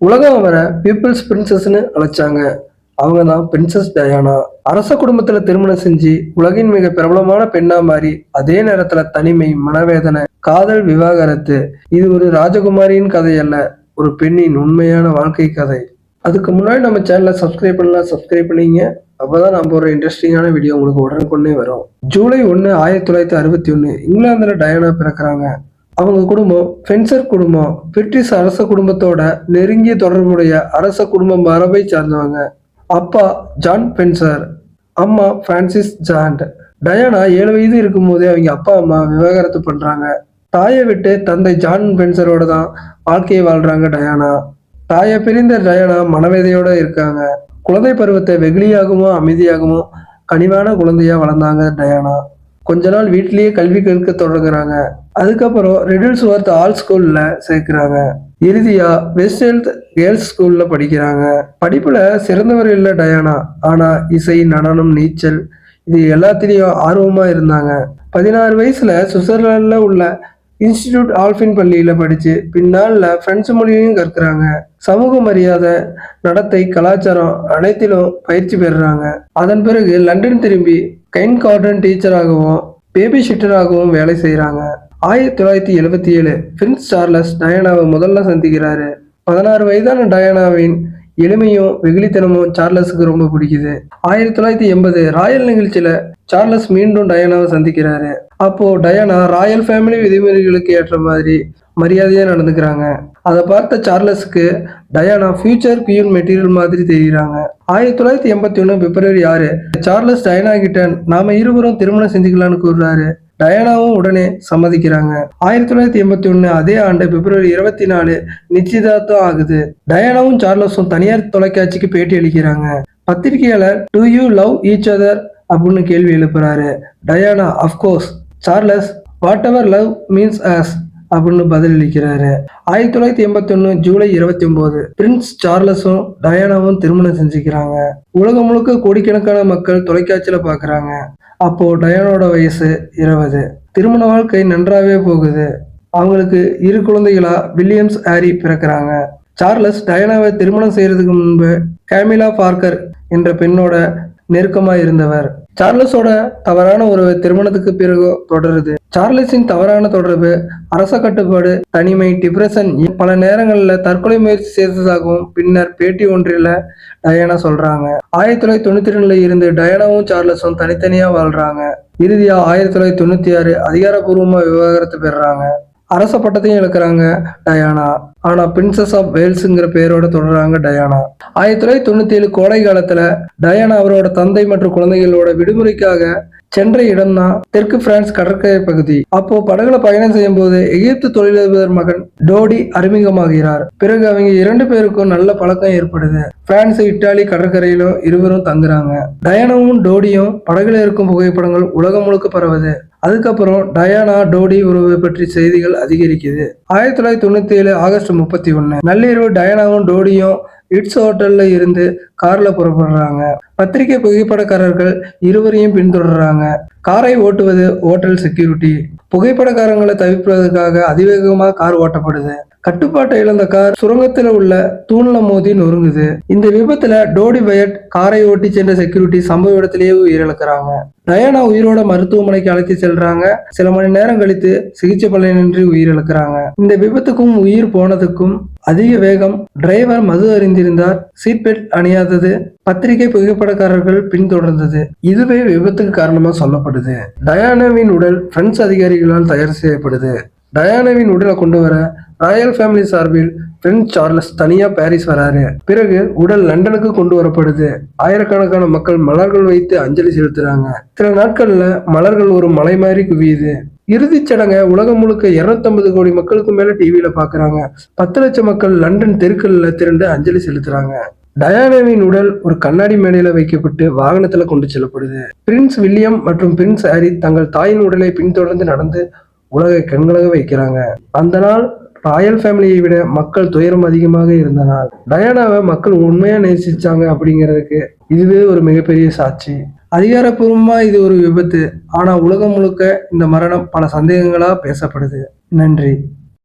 உலகம் வர பீப்புள்ஸ் பிரின்சஸ்ன்னு அழைச்சாங்க. அவங்க தான் பிரின்சஸ் டயானா. அரச குடும்பத்துல திருமணம் செஞ்சு உலகின் மிக பிரபலமான பெண்ணா மாறி அதே நேரத்துல தனிமை, மனவேதனை, காதல், விவாகரத்து. இது ஒரு ராஜகுமாரியின் கதை அல்ல, ஒரு பெண்ணின் உண்மையான வாழ்க்கை கதை. அதுக்கு முன்னாடி நம்ம சேனலை சப்ஸ்கிரைப் பண்ணலாம், சப்ஸ்கிரைப் பண்ணிங்க. அப்பதான் நம்ம ஒரு இன்ட்ரெஸ்டிங்கான வீடியோ உங்களுக்கு உடனுக்குடனே வரும். ஜூலை 1, 1961 இங்கிலாந்துல டயானா பிறக்கிறாங்க. அவங்க குடும்பம் ஃபென்சர் குடும்பம். பிரிட்டிஷ் அரச குடும்பத்தோட நெருங்கிய தொடர்புடைய அரச குடும்ப மரபை சார்ந்தவங்க. அப்பா ஜான் ஃபென்சர், அம்மா பிரான்சிஸ் ஜாண்ட். டயானா 7 வயது இருக்கும் போதே அவங்க அப்பா அம்மா விவாகரத்து பண்றாங்க. தாயை விட்டு தந்தை ஜான் ஃபென்சரோட தான் வாழ்க்கையை வாழ்றாங்க டயானா. தாயை பிரிந்த டயானா மனவேதையோட இருக்காங்க. குழந்தை பருவத்தை வெகுளியாகவும் அமைதியாகவும் கனிவான குழந்தையா வளர்ந்தாங்க டயானா. கொஞ்ச நாள் வீட்டிலேயே கல்வி கற்க தொடங்குறாங்க. அதுக்கப்புறம் ரிடில்ஸ்வர்த் ஆல் ஸ்கூல்ல சேர்க்கிறாங்க. இறுதியா வெஸ்ட் ஹெல்த் கேர்ள்ஸ் ஸ்கூல்ல படிக்கிறாங்க. படிப்புல சிறந்தவர் இல்லை டயானா, ஆனா இசை, நடனம், நீச்சல் இது எல்லாத்திலையும் ஆர்வமா இருந்தாங்க. 16 வயசுல சுவிட்சர்லாந்துல உள்ள இன்ஸ்டிடியூட் ஆல்பின் பள்ளியில படிச்சு பின்னால பிரெஞ்சு மொழியையும் கற்கிறாங்க. சமூக மரியாதை, நடத்தை, கலாச்சாரம் அனைத்திலும் பயிற்சி பெறுறாங்க. அதன் பிறகு லண்டன் திரும்பி கைன் கார்டன் டீச்சராகவும் பேபி ஷிட்டராகவும் வேலை செய்யறாங்க. 1977 பிரின்ஸ் சார்லஸ் டயானாவை முதல்ல சந்திக்கிறாரு. 16 வயதான டயானாவின் எளிமையும் வெகுளித்தனமும் சார்லஸுக்கு ரொம்ப பிடிக்குது. 1980 ராயல் நிகழ்ச்சியில சார்லஸ் மீண்டும் டயானாவை சந்திக்கிறாரு. அப்போ டயானா ராயல் ஃபேமிலி விதிமுறைகளுக்கு ஏற்ற மாதிரி மரியாதையா நடந்துக்கிறாங்க. அதை பார்த்த சார்லஸுக்கு டயானா ஃபியூச்சர் குயின் மெட்டீரியல் மாதிரி தெரியுறாங்க. 1981 பிப்ரவரி 6 சார்லஸ் டயானா கிட்ட நாம இருவரும் திருமணம் செஞ்சுக்கலான்னு கூறுறாரு. டயானாவும் உடனே சம்மதிக்கிறாங்க. 1981 அதே ஆண்டு பிப்ரவரி 24 நிச்சயதார்த்தம் ஆகுது. டயானாவும் சார்லஸும் தனியார் தொலைக்காட்சிக்கு பேட்டி அளிக்கிறாங்க. பத்திரிகையாளர் do you love each other அப்படின்னு கேள்வி எழுப்புறாரு. Diana of course. Charles whatever love means as அப்படின்னு பதிலளிக்கிறாரு. 1981 ஜூலை 29 பிரின்ஸ் சார்லஸும் டயானாவும் திருமணம் செஞ்சுக்கிறாங்க. உலகம் முழுக்க கோடிக்கணக்கான மக்கள் தொலைக்காட்சியில பாக்குறாங்க. அப்போ டயானோட வயசு 20. திருமண வாழ்க்கை நன்றாவே போகுது. அவங்களுக்கு 2 குழந்தைகளா வில்லியம்ஸ், ஹாரி பிறக்கிறாங்க. சார்லஸ் டயானாவை திருமணம் செய்யறதுக்கு முன்பு கேமிலா பார்க்கர் என்ற பெண்ணோட நெருக்கமா இருந்தவர். சார்லஸோட தவறான உறவு திருமணத்துக்கு பிறகு தொடருது. சார்லஸின் தவறான தொடர்பு, அரச கட்டுப்பாடு, தனிமை, டிப்ரெஷன், பல நேரங்கள்ல தற்கொலை முயற்சி செய்ததாகவும் பின்னர் பேட்டி ஒன்றில் டயானா சொல்றாங்க. 1992 இருந்து டயானாவும் சார்லஸும் தனித்தனியா வாழ்றாங்க. இறுதியா 1996 அதிகாரப்பூர்வமா விவாகரத்து பெறாங்க. அரச பட்டத்தையும் இழக்கிறாங்க டயானா. ஆனா பிரின்சஸ் ஆஃப் வேல்ஸ்ங்கிற பேரோட தொடர்றாங்க டயானா. 1997 கோடை காலத்துல டயானா அவரோட தந்தை மற்றும் குழந்தைகளோட விடுமுறைக்காக சென்ற இடம் தான் தெற்கு பிரான்ஸ் கடற்கரை பகுதி. அப்போ படகுல பயணம் செய்யும் போது எகிப்து தொழிலதிபர் மகன் டோடி அறிமுகமாகிறார். பிறகு அவங்க 2 பேருக்கும் நல்ல பழக்கம் ஏற்படுது. பிரான்ஸ், இத்தாலி கடற்கரையிலும் இருவரும் தங்குறாங்க. டயானாவும் டோடியும் படகுல இருக்கும் புகைப்படங்கள் உலகம் முழுக்க பரவுது. அதுக்கப்புறம் டயானா டோடி உறவு பற்றி செய்திகள் அதிகரிக்குது. 1997 ஆகஸ்ட் 31 நள்ளிரவு டயானாவும் டோடியும் இட்ஸ் ஹோட்டல்ல இருந்து கார்ல புறப்படுறாங்க. பத்திரிகை புகைப்படக்காரர்கள் இருவரையும் பின்தொடர்றாங்க. காரை ஓட்டுவது ஹோட்டல் செக்யூரிட்டி. புகைப்படக்காரங்களை தவிர்ப்பதற்காக அதிவேகமாக கார் ஓட்டப்படுது. கட்டுப்பாட்டை இழந்த கார் சுரங்கத்தில் உள்ள தூண்ல மோதி நொறுங்குது. இந்த விபத்துல டோடி பயட், காரை ஓட்டி சென்ற செக்யூரிட்டி சம்பவ இடத்திலேயே உயிரிழக்கிறாங்க. டயானா உயிரோட மருத்துவமனைக்கு அழைத்து செல்றாங்க. சில மணி நேரம் கழித்து சிகிச்சை பலனின்றி உயிரிழக்கிறாங்க. இந்த விபத்துக்கும் உயிர் போனதுக்கும் அதிக வேகம், டிரைவர் மது அறிந்திருந்தார், சீட் பெல்ட் அணியாதது, பத்திரிகை புகைப்படக்காரர்கள் பின்தொடர்ந்தது, இதுவே விபத்துக்கு காரணமா சொல்லப்படுது. டயானாவின் உடல் பிரெஞ்சு அதிகாரிகளால் தயார் செய்யப்படுது. டயானாவின் உடலை கொண்டு வர ராயல் ஃபேமிலி சார்பில் பிரின்ஸ் சார்லஸ் தனியா பாரிஸ் வராரு. பிறகு உடல் லண்டனுக்கு கொண்டு வரப்படுது. ஆயிரக்கணக்கான மக்கள் மலர்கள் வைத்து அஞ்சலி செலுத்துறாங்க. சில நாட்கள்ல மலர்கள் ஒரு மலை மாதிரி குவியுது. இறுதிச் சடங்கை உலகம் முழுக்க 250 கோடி மக்களுக்கு மேல டிவியில பாக்குறாங்க. 10 லட்சம் மக்கள் லண்டன் தெருக்கள்ல திரண்டு அஞ்சலி செலுத்துறாங்க. டயானாவின் உடல் ஒரு கண்ணாடி மேடையில வைக்கப்பட்டு வாகனத்துல கொண்டு செல்லப்படுது. பிரின்ஸ் வில்லியம் மற்றும் பிரின்ஸ் ஹாரி தங்கள் தாயின் உடலை பின்தொடர்ந்து நடந்து உலகை கண்கலங்க வைக்கிறாங்க. அந்த நாள் ராயல் ஃபேமிலியை விட மக்கள் துயரம் அதிகமாக இருந்த நாள். டயானாவை மக்கள் உண்மையா நேசிச்சாங்க அப்படிங்கிறதுக்கு இதுவே ஒரு மிகப்பெரிய சாட்சி. அதிகாரப்பூர்வமா இது ஒரு விபத்து, ஆனா உலகம் முழுக்க இந்த மரணம் பல சந்தேகங்களா பேசப்படுது. நன்றி.